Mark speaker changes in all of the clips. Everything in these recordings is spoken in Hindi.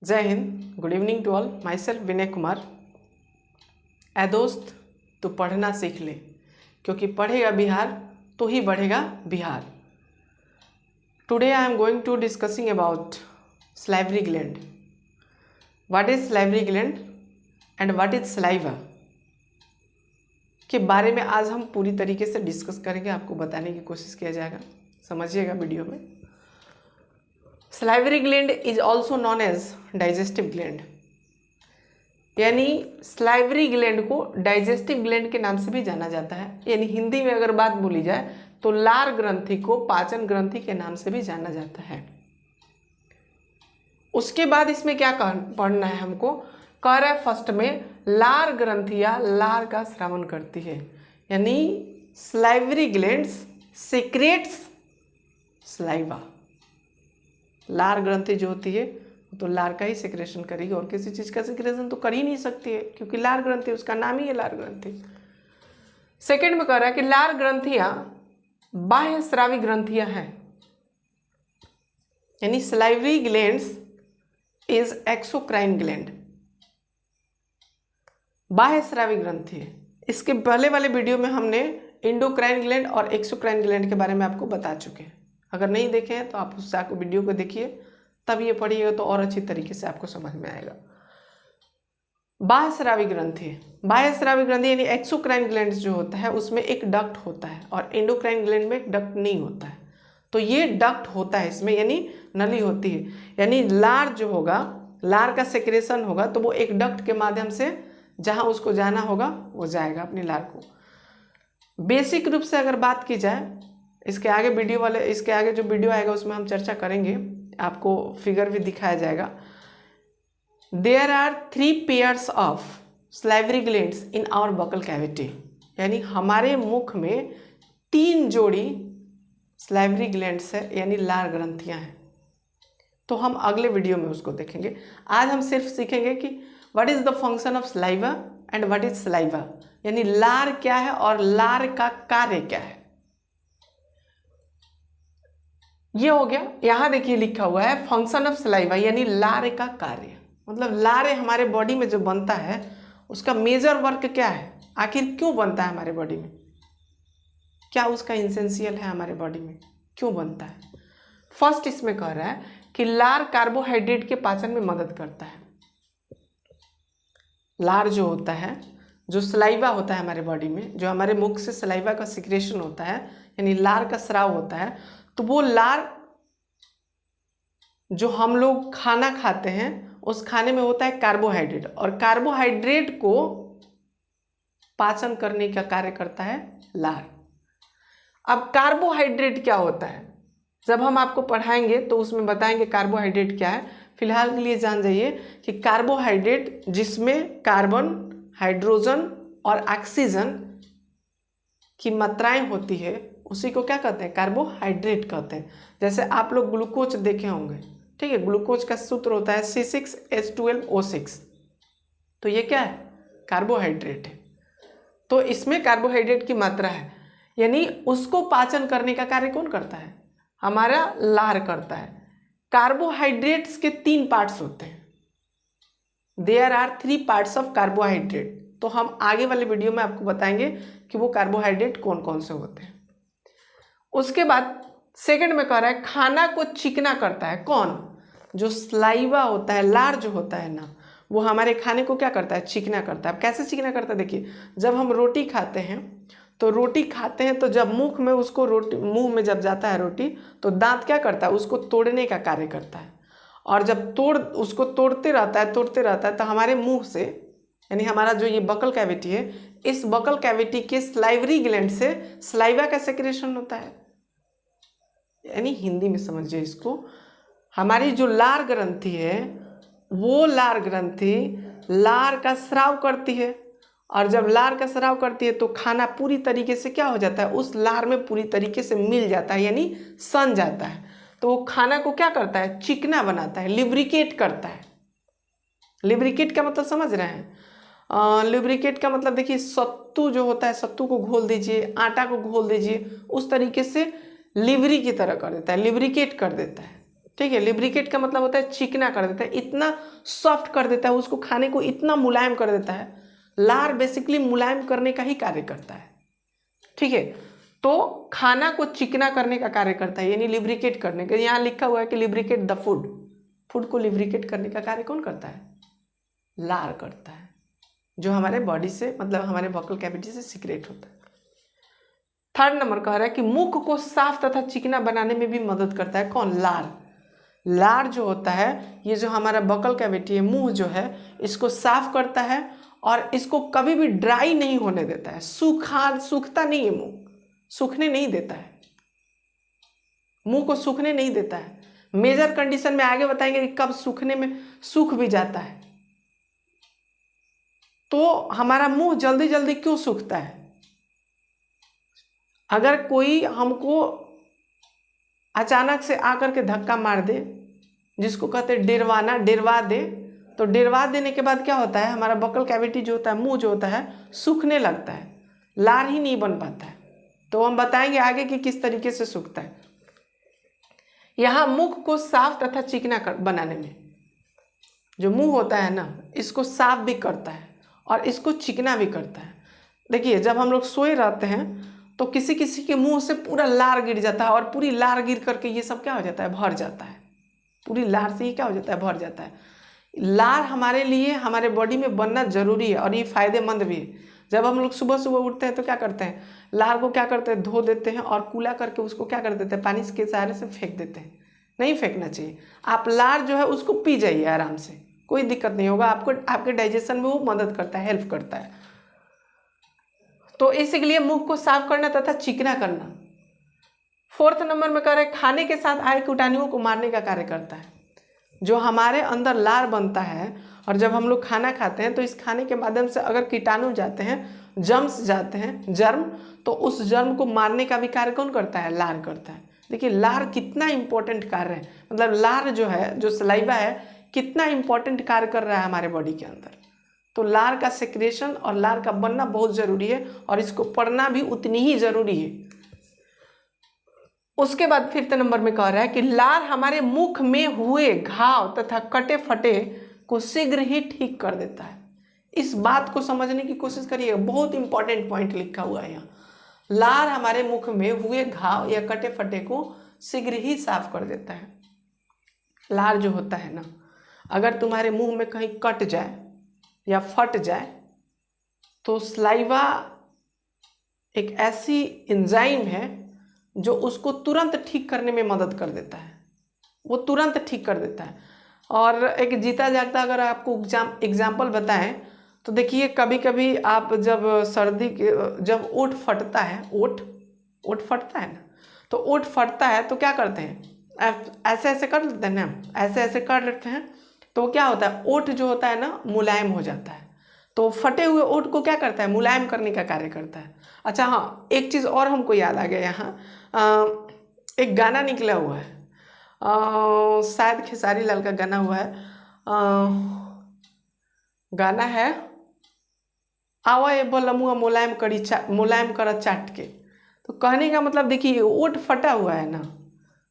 Speaker 1: जय हिंद। Good evening to all. Myself Vinay Kumar. ऐ दोस्त, तू पढ़ना सीख ले, क्योंकि पढ़ेगा बिहार तो ही बढ़ेगा Bihar. Today I am going to discussing about salivary gland. What is salivary gland and what is saliva के बारे में आज हम पूरी तरीके से डिस्कस करेंगे। आपको बताने की कोशिश किया जाएगा, समझिएगा वीडियो में। Salivary gland is also known as digestive gland, यानी सलाइवरी ग्लैंड को डाइजेस्टिव ग्लैंड के नाम से भी जाना जाता है। यानी हिंदी में अगर बात बोली जाए तो लार ग्रंथि को पाचन ग्रंथि के नाम से भी जाना जाता है। उसके बाद इसमें क्या पढ़ना है हमको, कह रहा है फर्स्ट में लार ग्रंथियां लार का स्रावन करती है, यानी सलाइवरी ग्लैंड्स सीक्रेट्स सलाइवा। लार ग्रंथि जो होती है तो लार का ही सिक्रेशन करेगी, और किसी चीज का सिक्रेशन तो कर ही नहीं सकती है, क्योंकि लार ग्रंथि उसका नाम ही है लार ग्रंथि। सेकंड में कह रहा है कि लार ग्रंथियां बाह्य स्रावी ग्रंथियां हैं, यानी salivary glands is exocrine gland, बाह्य स्रावी ग्रंथि है। इसके पहले वाले वीडियो में हमने इंडोक्राइन ग्लैंड और एक्सोक्राइन ग्लैंड के बारे में आपको बता चुके हैं। अगर नहीं देखे हैं तो आप उससे आपको वीडियो को देखिए, तब ये पढ़िएगा तो और अच्छी तरीके से आपको समझ में आएगा। बाह्य स्रावी ग्रंथि, बाह्य स्रावी ग्रंथि यानी एक्सोक्राइन ग्लैंड जो होता है उसमें एक डक्ट होता है, और एंडोक्राइन ग्लैंड में एक डक्ट नहीं होता है। तो ये डक्ट होता है इसमें, यानी नली होती है, यानी लार जो होगा, लार का सेक्रेशन होगा तो वो एक डक्ट के माध्यम से जहां उसको जाना होगा वो जाएगा अपनी लार को। बेसिक रूप से अगर बात की जाए, इसके आगे जो वीडियो आएगा उसमें हम चर्चा करेंगे, आपको फिगर भी दिखाया जाएगा। There are 3 pairs of salivary glands in our buccal cavity, यानी हमारे मुख में 3 जोड़ी सलाइवरी ग्लैंड्स है, यानी लार ग्रंथियां हैं। तो हम अगले वीडियो में उसको देखेंगे। आज हम सिर्फ सीखेंगे कि what is the function of saliva and what is saliva, यानी लार क्या है और लार का कार्य क्या है। ये हो गया। यहां देखिए लिखा हुआ है फंक्शन ऑफ सलाइवा, यानी लार का कार्य, मतलब लार हमारे बॉडी में जो बनता है उसका मेजर वर्क क्या है, आखिर क्यों बनता है हमारे बॉडी में, क्या उसका इंसेंशियल है हमारे बॉडी में, क्यों बनता है। फर्स्ट इसमें कह रहा है कि लार कार्बोहाइड्रेट के पाचन में मदद करता है। लार जो होता है, जो सलाइवा होता है हमारे बॉडी में, जो हमारे मुख से सलाइवा का सिक्रेशन होता है, यानी लार का स्राव होता है, तो वो लार जो हम लोग खाना खाते हैं उस खाने में होता है कार्बोहाइड्रेट, और कार्बोहाइड्रेट को पाचन करने का कार्य करता है लार। अब कार्बोहाइड्रेट क्या होता है, जब हम आपको पढ़ाएंगे तो उसमें बताएंगे कार्बोहाइड्रेट क्या है। फिलहाल के लिए जान जाइए कि कार्बोहाइड्रेट जिसमें कार्बन, हाइड्रोजन और ऑक्सीजन की मात्राएं होती है उसी को क्या कहते हैं, कार्बोहाइड्रेट कहते हैं। जैसे आप लोग ग्लूकोज देखे होंगे, ठीक है, ग्लूकोज का सूत्र होता है C6H12O6, तो ये क्या है, कार्बोहाइड्रेट है। तो इसमें कार्बोहाइड्रेट की मात्रा है, यानी उसको पाचन करने का कार्य कौन करता है, हमारा लार करता है। कार्बोहाइड्रेट्स के 3 पार्ट्स होते हैं, there are 3 parts of carbohydrate. तो हम आगे वाले वीडियो में आपको बताएंगे कि वो कार्बोहाइड्रेट कौन कौन से होते हैं। उसके बाद सेकंड में कह रहा है खाना को चिकना करता है कौन, जो सलाइवा होता है, लार जो होता है ना, वो हमारे खाने को क्या करता है, चिकना करता है। कैसे चिकना करता है, देखिए जब हम रोटी खाते हैं तो जब मुख में उसको मुंह में जब जाता है रोटी, तो दांत क्या करता है, उसको तोड़ने का कार्य करता है, और जब उसको तोड़ते रहता है तो हमारे मुंह से, यानी हमारा जो ये बकल कैविटी है, इस बकल कैविटी के सलाइवरी ग्लैंड से सलाइवा का सेक्रेशन होता है। यानी हिंदी में समझिए इसको, हमारी जो लार ग्रंथि है वो लार ग्रंथि लार का स्राव करती है, और जब लार का स्राव करती है तो खाना पूरी तरीके से क्या हो जाता है, उस लार में पूरी तरीके से मिल जाता है, यानी सन जाता है। तो वो खाना को क्या करता है, चिकना बनाता है, लिब्रिकेट करता है। लिब्रिकेट का मतलब समझ रहे हैं, लिब्रिकेट का मतलब देखिए सत्तू जो होता है, सत्तू को घोल दीजिए, आटा को घोल दीजिए, उस तरीके से लिवरी की तरह कर देता है, लिब्रिकेट कर देता है। ठीक है। लिब्रिकेट का मतलब होता है चिकना कर देता है, इतना सॉफ्ट कर देता है, उसको खाने को इतना मुलायम कर देता है। लार बेसिकली मुलायम करने का ही कार्य करता है, ठीक है। तो खाना को चिकना करने का कार्य करता है, यानी लिब्रिकेट करने का। यहाँ लिखा हुआ है कि लिब्रिकेट द फूड, फूड को लिब्रिकेट करने का कार्य कौन करता है? लार करता है, जो हमारे बॉडी से मतलब हमारे बकल कैविटी से सीक्रेट होता है। थर्ड नंबर कह रहा है कि मुख को साफ तथा चिकना बनाने में भी मदद करता है। कौन? लार। लार जो होता है, ये जो हमारा बकल कैविटी है, मुंह जो है, इसको साफ करता है और इसको कभी भी ड्राई नहीं होने देता है। सूखता नहीं है मुंह, सूखने नहीं देता है, मुंह को सूखने नहीं देता है। मेजर कंडीशन में आगे बताएंगे कि कब सूखने में सूख भी जाता है। तो हमारा मुंह जल्दी जल्दी क्यों सूखता है? अगर कोई हमको अचानक से आकर के धक्का मार दे, जिसको कहते हैं डिरवाना, डिरवा दे, तो डिरवा देने के बाद क्या होता है? हमारा बकल कैविटी जो होता है, मुंह जो होता है, सूखने लगता है, लार ही नहीं बन पाता है। तो हम बताएंगे आगे कि किस तरीके से सूखता है। यहाँ मुख को साफ तथा चिकना बनाने में जो मुंह होता है ना, इसको साफ भी करता है और इसको चिकना भी करता है। देखिए, जब हम लोग सोए रहते हैं तो किसी किसी के मुंह से पूरा लार गिर जाता है और पूरी लार गिर करके ये सब क्या हो जाता है? भर जाता है। पूरी लार से ये क्या हो जाता है? भर जाता है। लार हमारे लिए, हमारे बॉडी में बनना जरूरी है और ये फायदेमंद भी है। जब हम लोग सुबह सुबह उठते हैं तो क्या करते हैं? लार को क्या करते हैं? धो देते हैं और कूला करके उसको क्या कर देते हैं? पानी के सहारे से फेंक देते हैं। नहीं फेंकना चाहिए। आप लार जो है उसको पी जाइए आराम से, कोई दिक्कत नहीं होगा आपको। आपके डाइजेशन में वो मदद करता है, हेल्प करता है। तो इसीलिए मुंह को साफ करना तथा चिकना करना। फोर्थ नंबर में कह रहे हैं खाने के साथ आए कीटाणुओं को मारने का कार्य करता है। जो हमारे अंदर लार बनता है और जब हम लोग खाना खाते हैं तो इस खाने के माध्यम से अगर कीटाणु जाते हैं, जर्म्स जाते हैं, जर्म, तो उस जर्म को मारने का भी कार्य कौन करता है? लार करता है। देखिए लार कितना इंपॉर्टेंट कार्य है, मतलब लार जो है, जो सलाइवा है, कितना इंपॉर्टेंट कार्य कर रहा है हमारे बॉडी के अंदर। तो लार का सेक्रेशन और लार का बनना बहुत जरूरी है और इसको पढ़ना भी उतनी ही जरूरी है। उसके बाद फिफ्थ नंबर में कह रहा है कि लार हमारे मुख में हुए घाव तथा कटे फटे को शीघ्र ही ठीक कर देता है। इस बात को समझने की कोशिश करिए, बहुत इंपॉर्टेंट पॉइंट लिखा हुआ है यहाँ। लार हमारे मुख में हुए घाव या कटे फटे को शीघ्र ही साफ कर देता है। लार जो होता है ना, अगर तुम्हारे मुंह में कहीं कट जाए या फट जाए तो सलाइवा एक ऐसी एंजाइम है जो उसको तुरंत ठीक करने में मदद कर देता है, वो तुरंत ठीक कर देता है। और एक जीता जागता अगर आपको एग्जाम्पल बताएं तो देखिए, कभी कभी आप जब सर्दी के, जब ओठ फटता है, ओठ फटता है ना, तो ओठ फटता है तो क्या करते हैं? ऐसे ऐसे कर लेते हैं ना, ऐसे ऐसे कर लेते हैं तो क्या होता है? ओठ जो होता है ना, मुलायम हो जाता है। तो फटे हुए ओठ को क्या करता है? मुलायम करने का कार्य करता है। अच्छा हाँ, एक चीज़ और हमको याद आ गया यहाँ, एक गाना निकला हुआ है, शायद खेसारी लाल का गाना हुआ है, गाना है आवा ए बलमुआ मुलायम कर चाट के। तो कहने का मतलब देखिए, ओठ फटा हुआ है ना,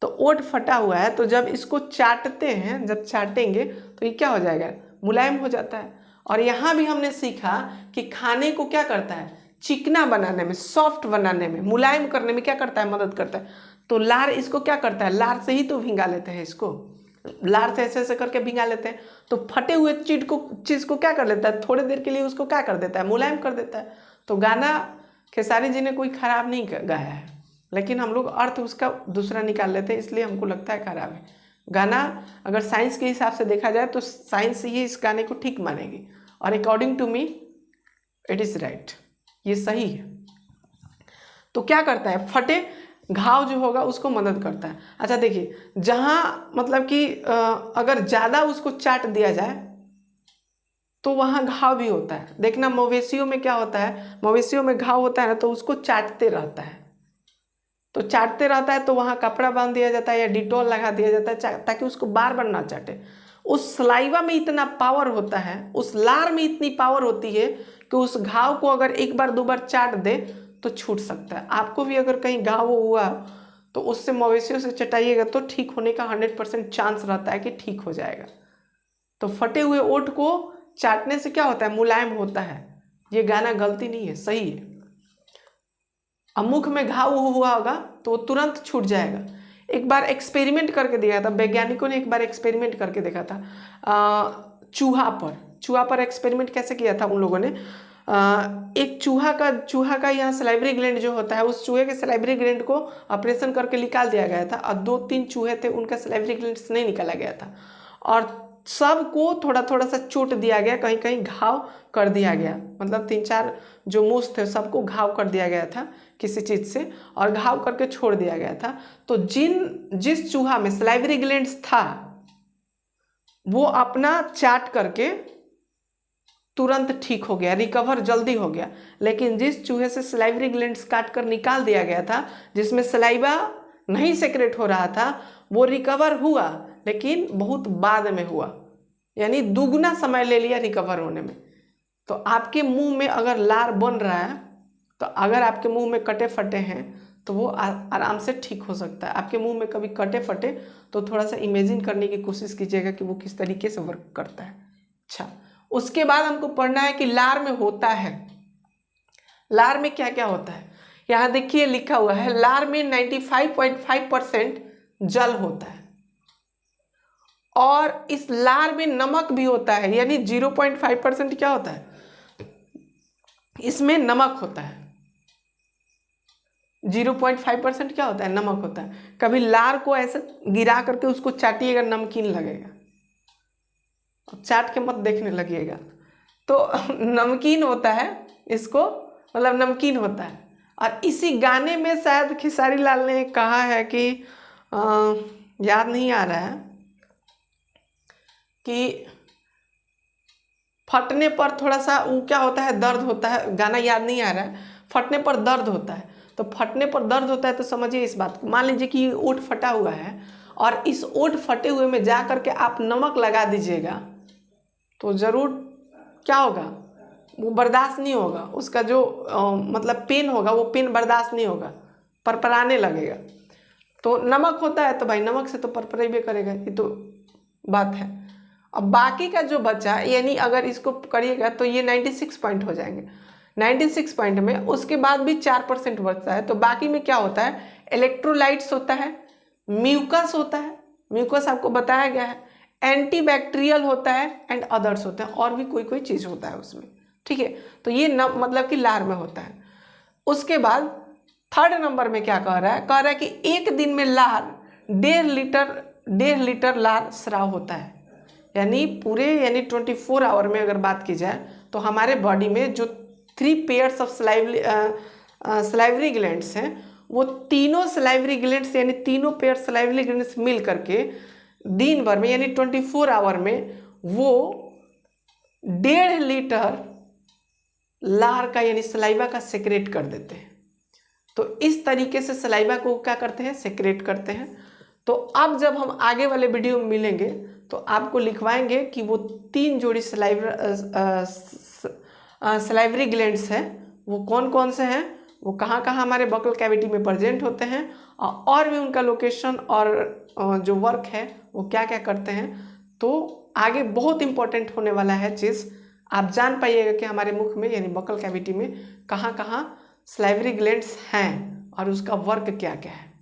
Speaker 1: तो ओठ फटा हुआ है, तो जब इसको चाटते हैं, जब चाटेंगे तो ये क्या हो जाएगा? मुलायम हो जाता है। और यहाँ भी हमने सीखा कि खाने को क्या करता है? चिकना बनाने में, सॉफ्ट बनाने में, मुलायम करने में क्या करता है? मदद करता है। तो लार इसको क्या करता है? लार से ही तो भिंगा लेते हैं, इसको लार से ऐसे ऐसे करके भिंगा लेते हैं। तो फटे हुए चीज को क्या कर लेता है? थोड़ी देर के लिए उसको क्या कर देता है? मुलायम कर देता है। तो गाना खेसारी जी ने कोई खराब नहीं गाया है, लेकिन हम लोग अर्थ उसका दूसरा निकाल लेते हैं, इसलिए हमको लगता है खराब है। गाना अगर साइंस के हिसाब से देखा जाए तो साइंस ही इस गाने को ठीक मानेगी और according to me it is right, ये सही है। तो क्या करता है? फटे घाव जो होगा उसको मदद करता है। अच्छा देखिए, जहाँ मतलब कि अगर ज़्यादा उसको चाट दिया जाए तो वहाँ घाव भी होता है। देखना मवेशियों में क्या होता है, मवेशियों में घाव होता है ना, तो उसको चाटते रहता है, तो चाटते रहता है तो वहाँ कपड़ा बांध दिया जाता है या डिटॉल लगा दिया जाता है ताकि उसको बार बार ना चाटे। उस सलाइवा में इतना पावर होता है, उस लार में इतनी पावर होती है कि उस घाव को अगर एक बार दो बार चाट दे तो छूट सकता है। आपको भी अगर कहीं घाव हुआ तो उससे मवेशियों से चटाइएगा तो ठीक होने का 100% चांस रहता है कि ठीक हो जाएगा। तो फटे हुए ओठ को चाटने से क्या होता है, मुलायम होता है। ये गाना गलती नहीं है, सही है। अब मुख में घाव हुआ होगा तो वो तुरंत छूट जाएगा। एक बार एक्सपेरिमेंट करके दिया था वैज्ञानिकों ने, एक बार एक्सपेरिमेंट करके देखा था चूहा पर एक्सपेरिमेंट कैसे किया था उन लोगों ने। एक चूहा का यहाँ सलाइवरी ग्लैंड जो होता है, उस चूहे के सलाइवरी ग्लैंड को ऑपरेशन करके निकाल दिया गया था, और 2-3 चूहे थे उनका सलाइवरी ग्लैंड नहीं निकाला गया था, और सबको थोड़ा थोड़ा सा चोट दिया गया, कहीं कहीं घाव कर दिया गया, मतलब 3-4 जो मूस थे सबको घाव कर दिया गया था किसी चीज से, और घाव करके छोड़ दिया गया था। तो जिस चूहा में सलाइवरी ग्लैंड्स था वो अपना चाट करके तुरंत ठीक हो गया, रिकवर जल्दी हो गया। लेकिन जिस चूहे से सलाइवरी ग्लैंड्स काट कर निकाल दिया गया था, जिसमें सलाइवा नहीं सेक्रेट हो रहा था, वो रिकवर हुआ लेकिन बहुत बाद में हुआ, यानी दुगना समय ले लिया रिकवर होने में। तो आपके मुंह में अगर लार बन रहा है, तो अगर आपके मुंह में कटे फटे हैं तो वो आराम से ठीक हो सकता है। आपके मुंह में कभी कटे फटे तो थोड़ा सा इमेजिन करने की कोशिश कीजिएगा कि वो किस तरीके से वर्क करता है। अच्छा, उसके बाद हमको पढ़ना है कि लार में होता है, लार में क्या क्या होता है। यहाँ देखिए लिखा हुआ है, लार में 95.5% जल होता है, और इस लार में नमक भी होता है, यानी 0.5% क्या होता है, इसमें नमक होता है। 0.5% क्या होता है, नमक होता है। कभी लार को ऐसे गिरा करके उसको चाटिएगा, नमकीन लगेगा, अब चाट के मत देखने लगिएगा। तो नमकीन होता है इसको, मतलब नमकीन होता है। और इसी गाने में शायद खेसारी लाल ने कहा है कि याद नहीं आ रहा है कि फटने पर थोड़ा सा वो क्या होता है, दर्द होता है, गाना याद नहीं आ रहा है। फटने पर दर्द होता है, तो फटने पर दर्द होता है तो समझिए इस बात को। मान लीजिए कि ओठ फटा हुआ है और इस ओठ फटे हुए में जा करके आप नमक लगा दीजिएगा तो ज़रूर क्या होगा, वो बर्दाश्त नहीं होगा, उसका जो मतलब पेन होगा वो पेन बर्दाश्त नहीं होगा, परपराने लगेगा। तो नमक होता है तो भाई नमक से तो परपरेबे करेगा, ये तो बात है। अब बाकी का जो बचा, यानी अगर इसको करिएगा तो ये 96 पॉइंट हो जाएंगे। 96 पॉइंट में उसके बाद भी 4% बचता है, तो बाकी में क्या होता है, इलेक्ट्रोलाइट्स होता है, म्यूकस होता है, म्यूकस आपको बताया गया है, एंटीबैक्टीरियल होता है, एंड अदर्स होते हैं, और भी कोई कोई चीज़ होता है उसमें, ठीक है। तो ये मतलब कि लार में होता है। उसके बाद 3rd नंबर में क्या कह रहा है, कह रहा है कि एक दिन में लार 1.5 लीटर लार स्राव होता है, यानी पूरे 24 आवर में अगर बात की जाए तो हमारे बॉडी में जो 3 पेयर्स ऑफ सलाइवरी ग्लैंड्स हैं, वो तीनों सलाइवरी ग्लैंड्स यानी तीनों पेयर सलाइवरी ग्लैंड्स मिल करके दिन भर में यानी 24 आवर में वो 1.5 लीटर लार का यानी सलाइवा का सेक्रेट कर देते हैं। तो इस तरीके से सलाइवा को क्या करते हैं, सेक्रेट करते हैं। तो अब जब हम आगे वाले वीडियो में मिलेंगे तो आपको लिखवाएंगे कि वो 3 जोड़ी सलाइवरी ग्लैंड्स हैं वो कौन कौन से हैं, वो कहाँ कहाँ हमारे बकल कैविटी में प्रेजेंट होते हैं, और भी उनका लोकेशन और जो वर्क है वो क्या क्या करते हैं। तो आगे बहुत इंपॉर्टेंट होने वाला है चीज़, आप जान पाइएगा कि हमारे मुख में यानी बकल कैविटी में कहाँ कहाँ सलाइवरी ग्लैंड्स हैं और उसका वर्क क्या क्या है।